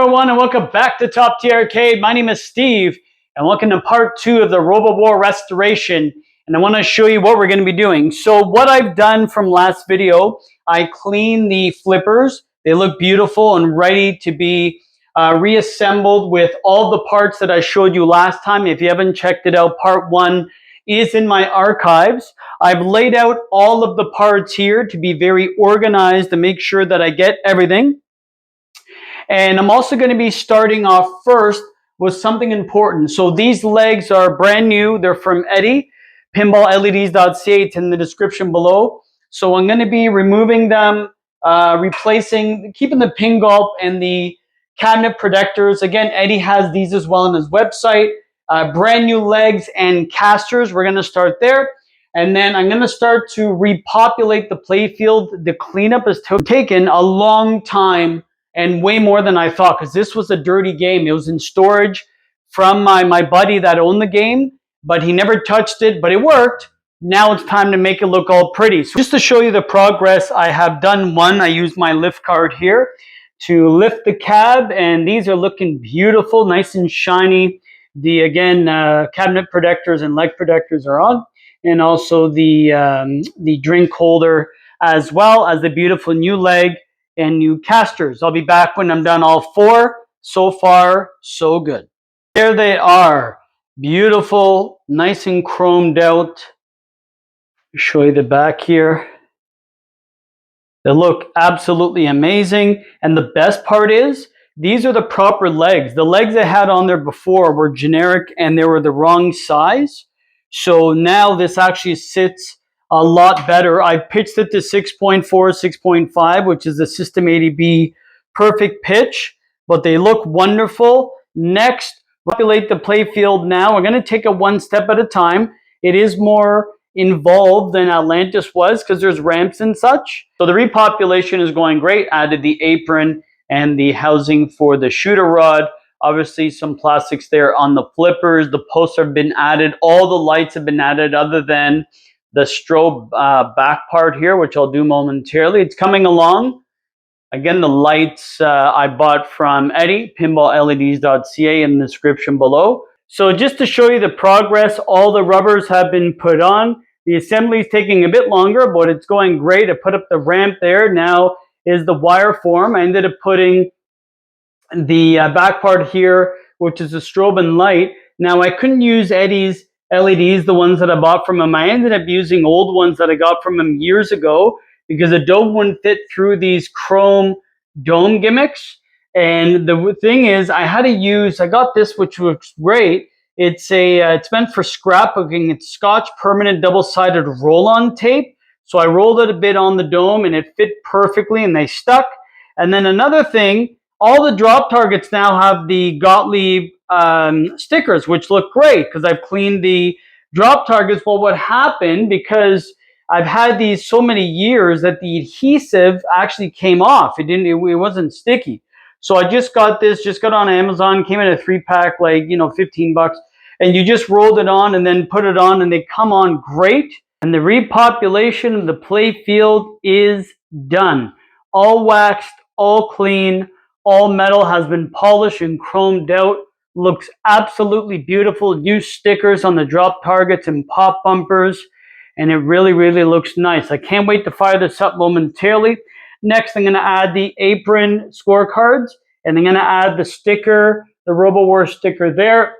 everyone, and welcome back to Top Tier Arcade. My name is Steve, and welcome to part 2 of the Robo-War restoration. And I want to show you what we're going to be doing. So what I've done from last video, I cleaned the flippers. They look beautiful and ready to be reassembled with all the parts that I showed you last time. If you haven't checked it out, part 1 is in my archives. I've laid out all of the parts here to be very organized to make sure that I get everything. And I'm also going to be starting off first with something important. So these legs are brand new. They're from Eddie, pinballleds.ca. It's in the description below. So I'm going to be removing them, keeping the pin gulp and the cabinet protectors. Again, Eddie has these as well on his website. Brand new legs and casters. We're going to start there. And then I'm going to start to repopulate the playfield. The cleanup has taken a long time and way more than I thought, because this was a dirty game. It was in storage from my buddy that owned the game, but he never touched it, but it worked. Now it's time to make it look all pretty. So just to show you the progress, I have done one. I used my lift card here to lift the cab, and these are looking beautiful, nice and shiny. The, again, cabinet protectors and leg protectors are on, and also the drink holder, as well as the beautiful new leg and new casters. I'll be back when I'm done all 4. So far, so good. There they are. Beautiful, nice and chromed out. Show you the back here. They look absolutely amazing. And the best part is, these are the proper legs. The legs I had on there before were generic and they were the wrong size. So now this actually sits a lot better. I pitched it to 6.4, 6.5, which is the System 80B perfect pitch, but they look wonderful. Next, populate the playfield now. We're going to take it one step at a time. It is more involved than Atlantis was because there's ramps and such. So the repopulation is going great. Added the apron and the housing for the shooter rod. Obviously some plastics there on the flippers. The posts have been added. All the lights have been added other than the strobe back part here, which I'll do momentarily. It's coming along. Again, the lights I bought from Eddie, pinballleds.ca, in the description below. So just to show you the progress, all the rubbers have been put on. The assembly is taking a bit longer, but it's going great. I put up the ramp there. Now is the wire form. I ended up putting the back part here, which is the strobe and light. Now I couldn't use Eddie's LEDs, the ones that I bought from him. I ended up using old ones that I got from him years ago because the dome wouldn't fit through these chrome dome gimmicks. And the thing is, I got this, which looks great. It's meant for scrapbooking. It's Scotch permanent double-sided roll-on tape. So I rolled it a bit on the dome and it fit perfectly and they stuck. And then another thing, all the drop targets now have the Gottlieb stickers, which look great because I've cleaned the drop targets. Well, what happened, because I've had these so many years, that the adhesive actually came off. It wasn't sticky. So I just got on Amazon, came in a 3-pack, like, 15 bucks. And you just rolled it on and then put it on and they come on great. And the repopulation of the play field is done. All waxed, all clean, all metal has been polished and chromed out. Looks absolutely beautiful. New stickers on the drop targets and pop bumpers. And it really, really looks nice. I can't wait to fire this up momentarily. Next, I'm going to add the apron scorecards. And I'm going to add the sticker, the Robo-War sticker there,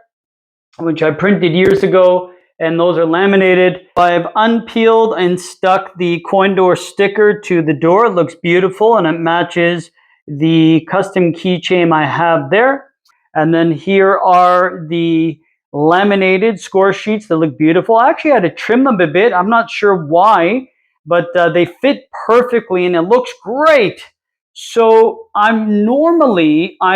which I printed years ago. And those are laminated. I've unpeeled and stuck the coin door sticker to the door. It looks beautiful and it matches the custom keychain I have there. And then here are the laminated score sheets that look beautiful. I actually had to trim them a bit. I'm not sure why, but they fit perfectly and it looks great. So I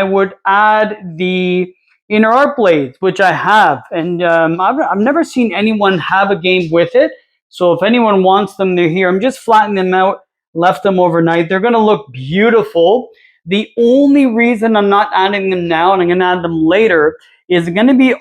would add the inner art blades, which I have, and I've never seen anyone have a game with it. So if anyone wants them, they're here. I'm just flattening them out, left them overnight. They're going to look beautiful. The only reason I'm not adding them now, and I'm going to add them later, is going to be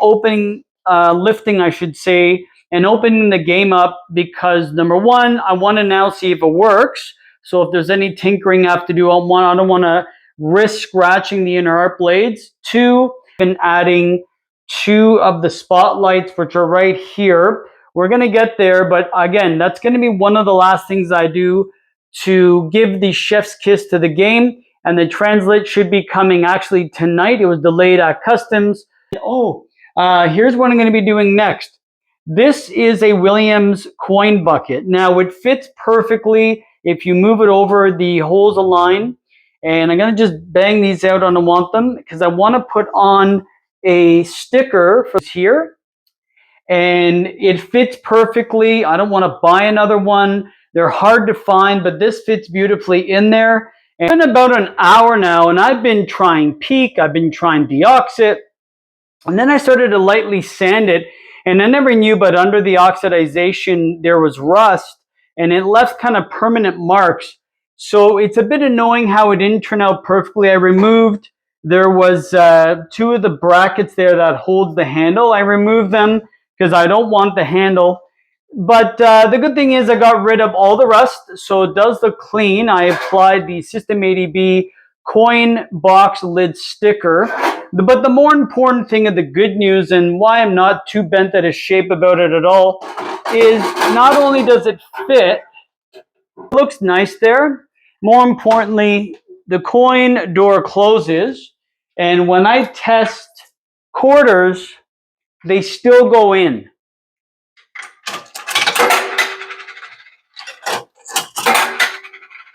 lifting, I should say, and opening the game up, because number one, I want to now see if it works. So if there's any tinkering I have to do, I don't want to risk scratching the inner art blades. 2, and adding 2 of the spotlights, which are right here. We're going to get there, but again, that's going to be one of the last things I do to give the chef's kiss to the game. And the translight should be coming actually tonight. It was delayed at customs. Here's what I'm going to be doing next. This is a Williams coin bucket. Now it fits perfectly if you move it over, the holes align. And I'm going to just bang these out. I don't want them because I want to put on a sticker for here. And it fits perfectly. I don't want to buy another one. They're hard to find, but this fits beautifully in there. And it's been about an hour now, and I've been trying Peak, I've been trying Deoxit, and then I started to lightly sand it, and I never knew, but under the oxidization, there was rust, and it left kind of permanent marks. So it's a bit annoying how it didn't turn out perfectly. I removed, there was 2 of the brackets there that holds the handle. I removed them because I don't want the handle. But the good thing is I got rid of all the rust, so it does look clean. I applied the System 80B coin box lid sticker. But the more important thing of the good news, and why I'm not too bent out of shape about it at all, is not only does it fit, it looks nice there. More importantly, the coin door closes, and when I test quarters, they still go in.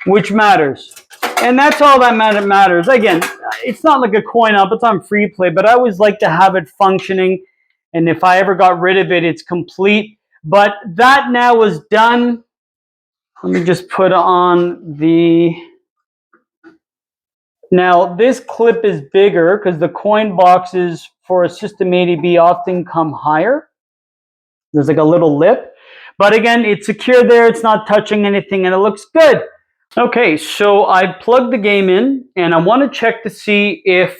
Which matters. And that's all that matters. Again, it's not like a coin up, it's on free play, but I always like to have it functioning. And if I ever got rid of it, it's complete. But that now is done. Let me just put on the... Now, this clip is bigger because the coin boxes for a System 80B often come higher. There's like a little lip. But again, it's secure there, it's not touching anything, and it looks good. Okay, so I plugged the game in, and I want to check to see if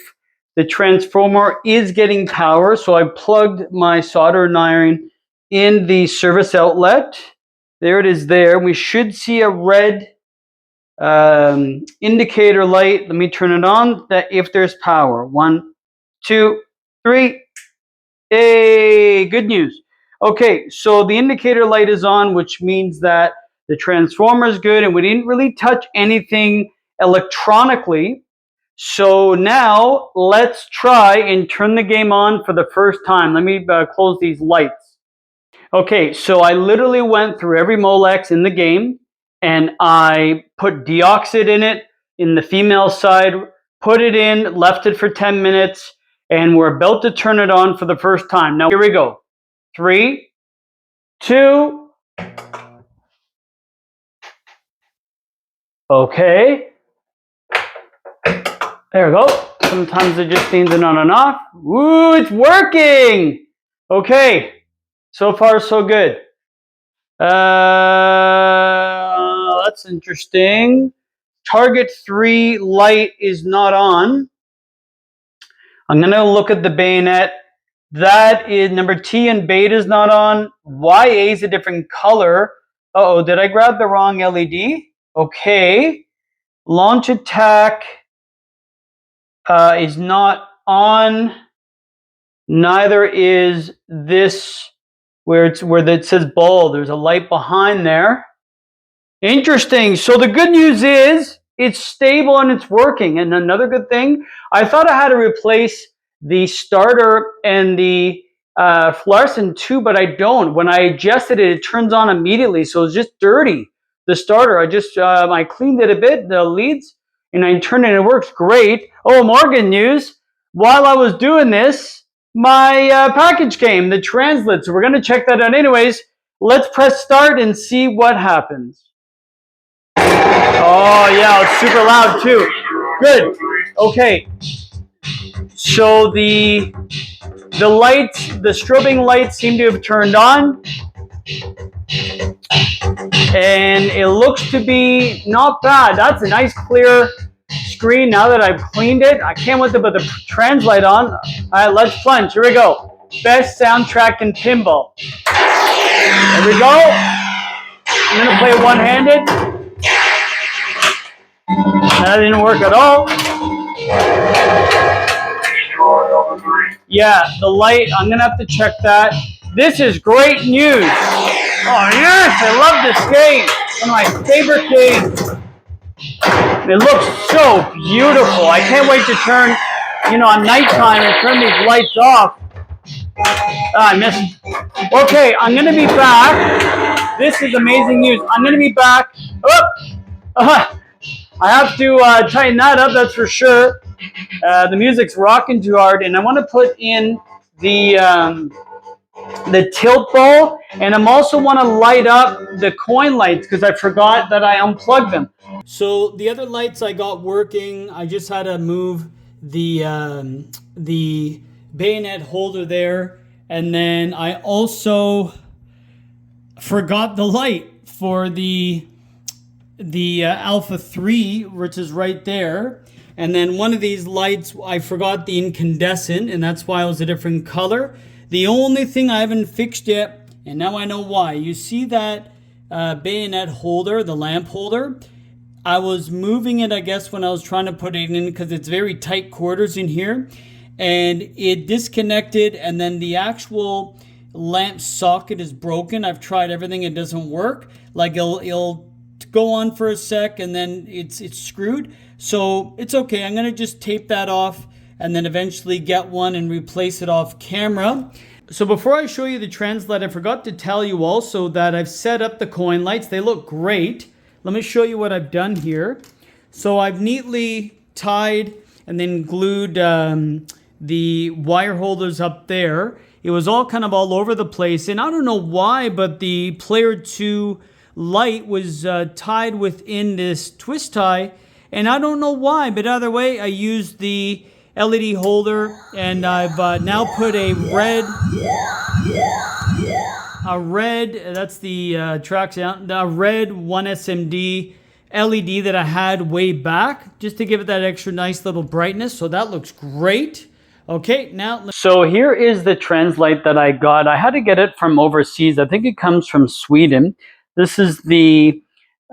the transformer is getting power. So I plugged my soldering iron in the service outlet. There it is there. We should see a red indicator light. Let me turn it on, that if there's power. 1, 2, 3. Hey, good news. Okay, so the indicator light is on, which means that the transformer is good, and we didn't really touch anything electronically. So now let's try and turn the game on for the first time. Let me close these lights. Okay, so I literally went through every Molex in the game, and I put Deoxit in it, in the female side, put it in, left it for 10 minutes, and we're about to turn it on for the first time. Now, here we go. 3, 2, okay. There we go. Sometimes it just needs an on and off. Ooh, it's working! Okay. So far, so good. That's interesting. Target 3 light is not on. I'm going to look at the bayonet. That is number T and beta is not on. YA is a different color. Uh-oh, did I grab the wrong LED? Okay. Launch attack is not on. Neither is this where it says ball. There's a light behind there. Interesting. So the good news is it's stable and it's working. And another good thing, I thought I had to replace the starter and the fluorescent too, but I don't. When I adjusted it, it turns on immediately. So it's just dirty. The starter, I cleaned it a bit, the leads, and I turned it and it works great. Oh, more good news. While I was doing this, my package came, the translight. So we're going to check that out anyways. Let's press start and see what happens. Oh yeah, it's super loud too. Good. Okay. So the lights, the strobing lights seem to have turned on. And it looks to be not bad. That's a nice clear screen now that I've cleaned it. I can't wait to put the translight on. All right, let's plunge. Here we go. Best soundtrack in pinball. There we go. I'm going to play one-handed. That didn't work at all. Yeah, the light, I'm going to have to check that. This is great news. Oh, yes, I love this game. One of my favorite games. It looks so beautiful. I can't wait to turn, on nighttime and turn these lights off. I missed. Okay, I'm going to be back. This is amazing news. I'm going to be back. Oh, I have to tighten that up, that's for sure. The music's rocking too hard, and I want to put in the tilt ball, and I'm also want to light up the coin lights because I forgot that I unplugged them. So the other lights I got working. I just had to move the bayonet holder there, and then I also forgot the light for the Alpha 3, which is right there. And then one of these lights, I forgot the incandescent, and that's why it was a different color. The only thing I haven't fixed yet, and now I know why. You see that bayonet holder, the lamp holder? I was moving it, I guess, when I was trying to put it in because it's very tight quarters in here. And it disconnected, and then the actual lamp socket is broken. I've tried everything, it doesn't work. Like it'll go on for a sec and then it's screwed. So it's okay. I'm going to just tape that off and then eventually get one and replace it off camera. So before I show you the translight, I forgot to tell you also that I've set up the coin lights. They look great. Let me show you what I've done here. So I've neatly tied and then glued the wire holders up there. It was all kind of all over the place, and I don't know why, but the Player 2 light was tied within this twist tie, and I don't know why, but either way, I used the LED holder, and I've now put a red, that's the track sound, a red 1SMD LED that I had way back, just to give it that extra nice little brightness, so that looks great. Okay, now, so here is the translight that I got. I had to get it from overseas. I think it comes from Sweden. This is the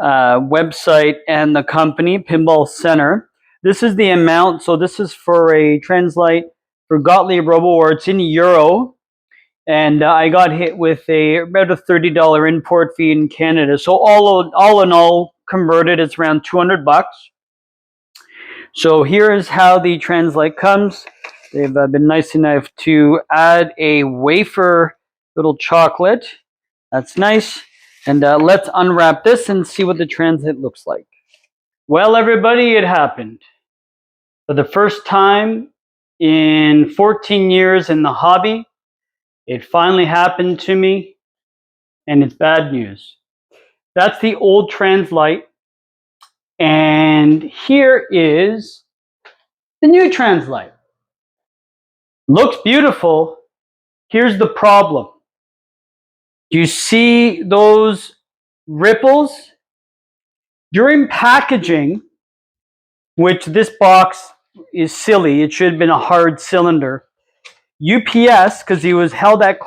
website and the company, Pinball Center. This is the amount. So this is for a translight for Gottlieb Robo, it's in euro. And I got hit with about a $30 import fee in Canada. So all in all, converted, it's around 200 bucks. So here is how the translight comes. They've been nice enough to add a wafer little chocolate. That's nice. And let's unwrap this and see what the translight looks like. Well, everybody, it happened. For the first time in 14 years in the hobby, it finally happened to me, and it's bad news. That's the old translight, and here is the new translight. Looks beautiful. Here's the problem. Do you see those ripples? During packaging, which this box is silly, it should have been a hard cylinder. UPS, because he was held at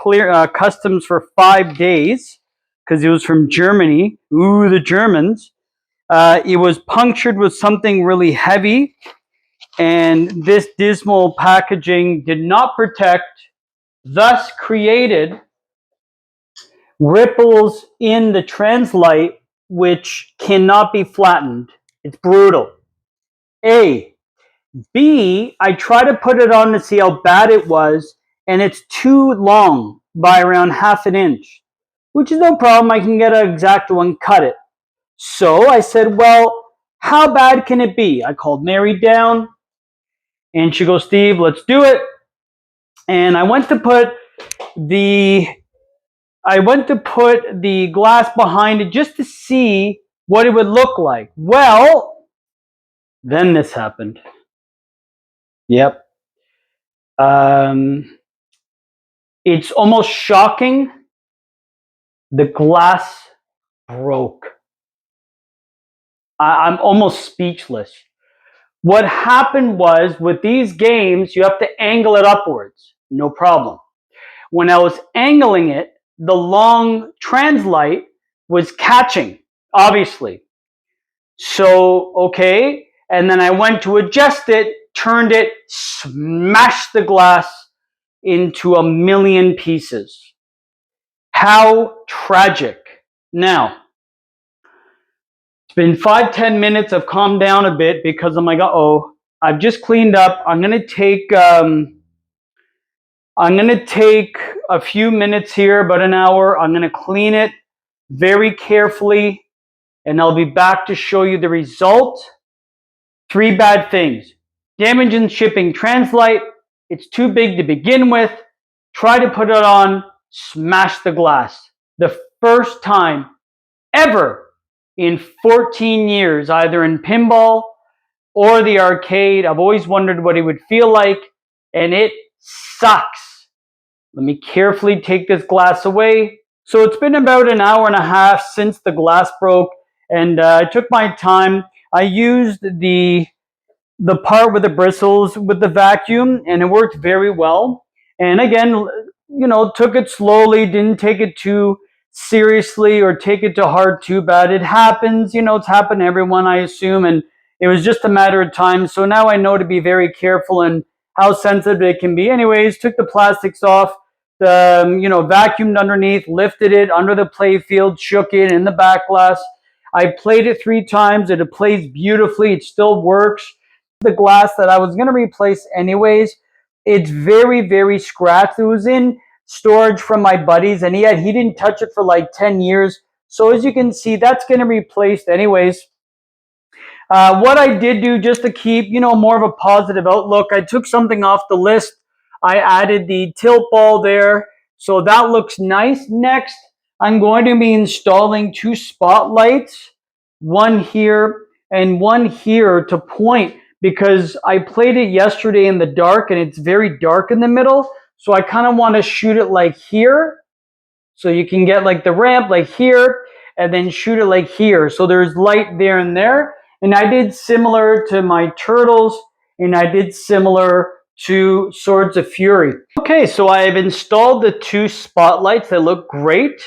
customs for 5 days, because he was from Germany. Ooh, the Germans. It was punctured with something really heavy, and this dismal packaging did not protect, thus created ripples in the translight which cannot be flattened. It's brutal. A. B, I tried to put it on to see how bad it was, and it's too long by around ½ an inch, which is no problem. I can get an exact one, cut it. So I said, well, how bad can it be? I called Mary down, and she goes, Steve, let's do it. And I went to put the glass behind it just to see what it would look like. Well, then this happened. Yep. It's almost shocking. The glass broke. I'm almost speechless. What happened was, with these games, you have to angle it upwards. No problem. When I was angling it, the long translight was catching, obviously. So, okay. And then I went to adjust it, turned it, smashed the glass into a million pieces. How tragic. Now, it's been 5-10 minutes. I've calmed down a bit because I'm like, uh-oh, I've just cleaned up. I'm gonna take a few minutes here, about an hour. I'm gonna clean it very carefully, and I'll be back to show you the result. 3 bad things. Damage in shipping translight. It's too big to begin with. Try to put it on, smash the glass. The first time ever in 14 years, either in pinball or the arcade. I've always wondered what it would feel like, and it sucks. Let me carefully take this glass away. So it's been about an hour and a half since the glass broke, and I took my time. I used the part with the bristles with the vacuum, and it worked very well. And again, you know, took it slowly, didn't take it too seriously or take it to heart too bad. It happens, you know, it's happened to everyone, I assume, and it was just a matter of time. So now I know to be very careful and how sensitive it can be. Anyways, took the plastics off, you know, vacuumed underneath, lifted it under the playfield, shook it in the backglass. I played it 3 times, and it plays beautifully. It still works. The glass that I was going to replace anyways, it's very, very scratched. It was in storage from my buddies, and he didn't touch it for like 10 years. So as you can see, that's going to be replaced anyways. What I did do, just to keep, you know, more of a positive outlook, I took something off the list. I added the tilt ball there, so that looks nice. Next, I'm going to be installing 2 spotlights, one here and one here to point, because I played it yesterday in the dark and it's very dark in the middle. So I kind of want to shoot it like here. So you can get like the ramp like here and then shoot it like here. So there's light there and there. And I did similar to my turtles, and I did similar to Swords of Fury. Okay, so I have installed the 2 spotlights. They look great.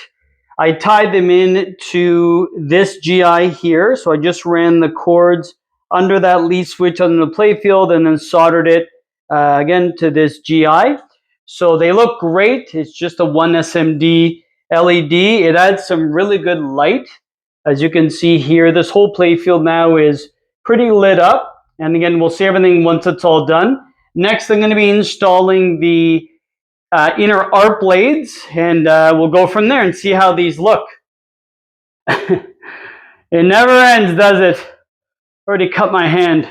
I tied them in to this GI here. So I just ran the cords under that lead switch on the playfield and then soldered it again to this GI. So they look great. It's just a 1 SMD LED. It adds some really good light. As you can see here, this whole playfield now is pretty lit up. And again, we'll see everything once it's all done. Next, I'm going to be installing the inner art blades, and we'll go from there and see how these look. It never ends, does it? Already cut my hand.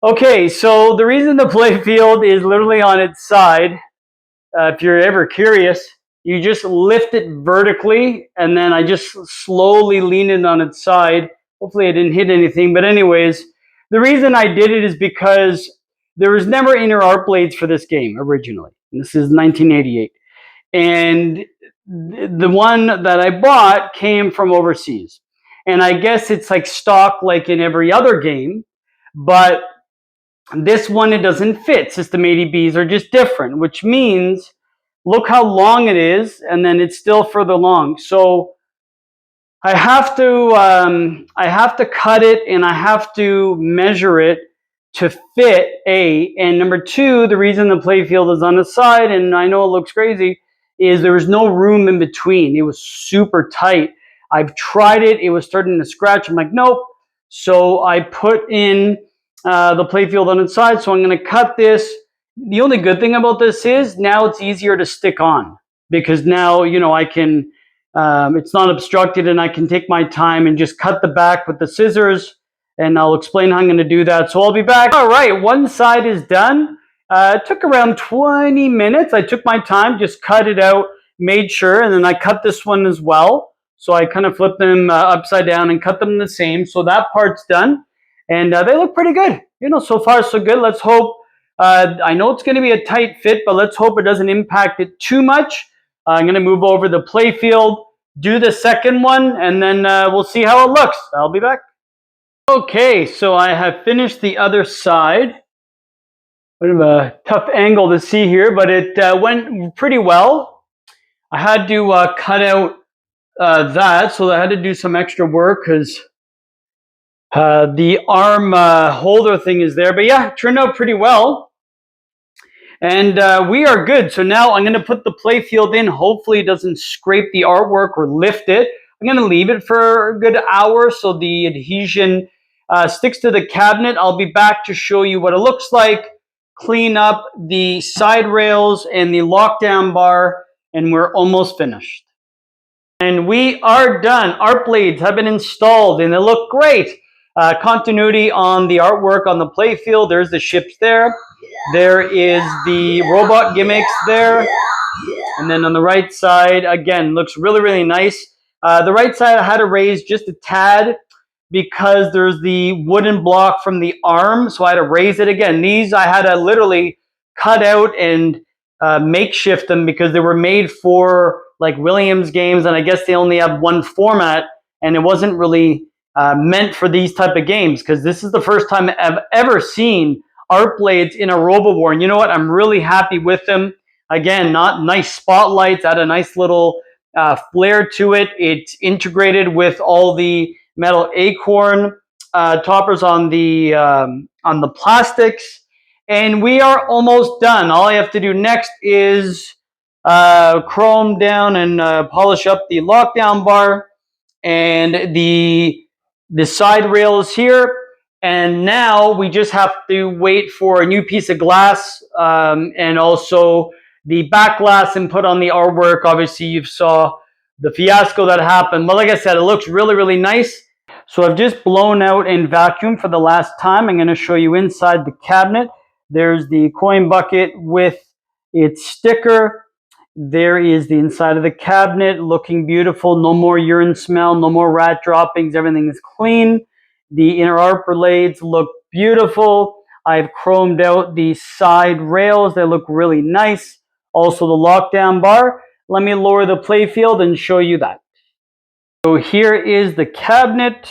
Okay, so the reason the playfield is literally on its side, if you're ever curious, you just lift it vertically, and then I just slowly lean it on its side. Hopefully I didn't hit anything, but anyways, the reason I did it is because there was never inner art blades for this game originally. This is 1988. And the one that I bought came from overseas. And I guess it's like stock like in every other game, but this one, it doesn't fit. System 80Bs are just different, which means look how long it is, and then it's still further long. So I have to cut it, and I have to measure it to fit, A. And number 2, the reason the playfield is on the side, and I know it looks crazy, is there was no room in between. It was super tight. I've tried it. It was starting to scratch. I'm like, nope. So I put in the playfield on its side. So I'm going to cut this. The only good thing about this is now it's easier to stick on, because now, you know, I can, it's not obstructed, and I can take my time and just cut the back with the scissors, and I'll explain how I'm going to do that. So I'll be back. All right, one side is done. It took around 20 minutes. I took my time, just cut it out, made sure, and then I cut this one as well. So I kind of flipped them upside down and cut them the same. So that part's done, and they look pretty good. You know, so far so good. Let's hope. I know it's going to be a tight fit, but let's hope it doesn't impact it too much. I'm going to move over the playfield, do the second one, and then we'll see how it looks. I'll be back. Okay, so I have finished the other side. Bit of a tough angle to see here, but it went pretty well. I had to cut out that, so I had to do some extra work because The arm holder thing is there, but yeah, it turned out pretty well. And we are good. So now I'm going to put the playfield in. Hopefully it doesn't scrape the artwork or lift it. I'm going to leave it for a good hour so the adhesion sticks to the cabinet. I'll be back to show you what it looks like, clean up the side rails and the lockdown bar, and we're almost finished. And we are done. Art blades have been installed and they look great. Continuity on the artwork on the playfield. There's the ships there. There is the robot gimmicks there. And then on the right side, again, looks really, really nice. The right side I had to raise just a tad because there's the wooden block from the arm. So I had to raise it again. These I had to literally cut out and makeshift them because they were made for like Williams games, and I guess they only have one format, and it wasn't really meant for these type of games because this is the first time I've ever seen art blades in a Robo-War. And you know what? I'm really happy with them. Again, not nice spotlights, add a nice little flair to it. It's integrated with all the metal acorn toppers on the plastics. And we are almost done. All I have to do next is chrome down and polish up the lockdown bar and the side rails here. And now we just have to wait for a new piece of glass and also the backglass and put on the artwork. Obviously, you saw the fiasco that happened. But like I said, it looks really, really nice. So I've just blown out and vacuumed for the last time. I'm going to show you inside the cabinet. There's the coin bucket with its sticker. There is the inside of the cabinet looking beautiful. No more urine smell, no more rat droppings. Everything is clean. The inner art blades look beautiful. I've chromed out the side rails. They look really nice. Also the lockdown bar. Let me lower the playfield and show you that. So here is the cabinet.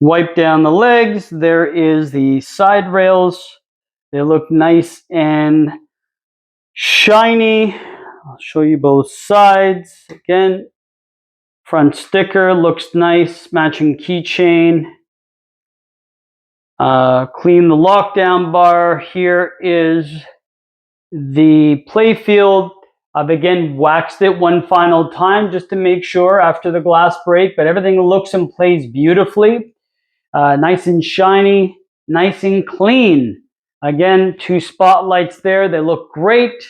Wipe down the legs. There is the side rails. They look nice and shiny. I'll show you both sides. Again, front sticker looks nice, matching keychain. Clean the lockdown bar. Here is the playfield. I've again waxed it one final time just to make sure after the glass break, but everything looks and plays beautifully. Nice and shiny, nice and clean. Again, two spotlights there. They look great.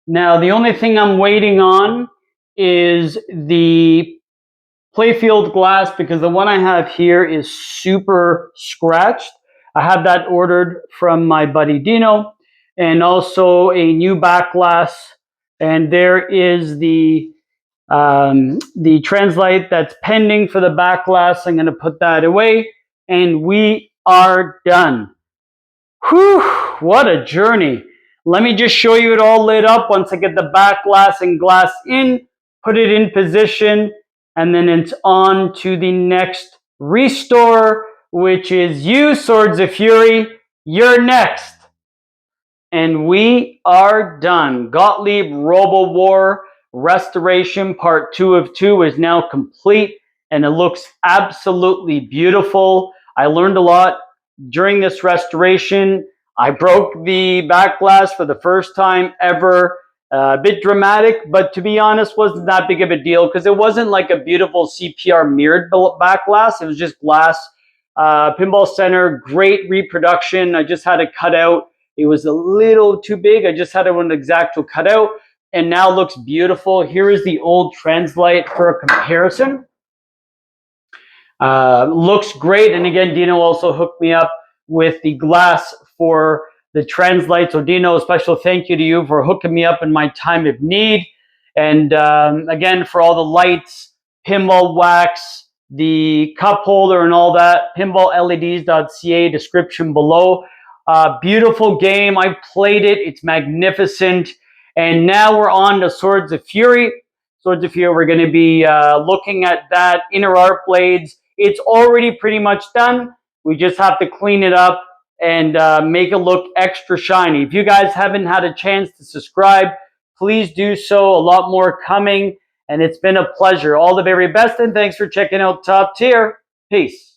Now, the only thing I'm waiting on is the playfield glass because the one I have here is super scratched. I have that ordered from my buddy Dino, and also a new backglass. And there is the translight that's pending for the backglass. I'm going to put that away, and we are done. Whew, what a journey. Let me just show you it all lit up once I get the backglass and glass in, put it in position, and then it's on to the next restore, which is you, Swords of Fury. You're next. And we are done. Gottlieb Robo-War Restoration Part 2 of 2 is now complete, and it looks absolutely beautiful. I learned a lot during this restoration. I broke the backglass for the first time ever. A bit dramatic, but to be honest, wasn't that big of a deal because it wasn't like a beautiful CPR mirrored backglass. It was just glass. Pinball Center, great reproduction. I just had to cut out. It was a little too big. I just had to an X-Acto cut out, and now looks beautiful. Here is the old translight for a comparison. Looks great. And again, Dino also hooked me up with the glass for the translight. So Dino, a special thank you to you for hooking me up in my time of need. And again, for all the lights, pinball wax, the cup holder and all that, pinballleds.ca, description below. Beautiful game. I played it. It's magnificent. And now we're on to Swords of Fury. Swords of Fury, we're going to be looking at that, inner art blades. It's already pretty much done. We just have to clean it up and make it look extra shiny. If you guys haven't had a chance to subscribe, please do so. A lot more coming, and it's been a pleasure. All the very best, and thanks for checking out Top Tier. Peace.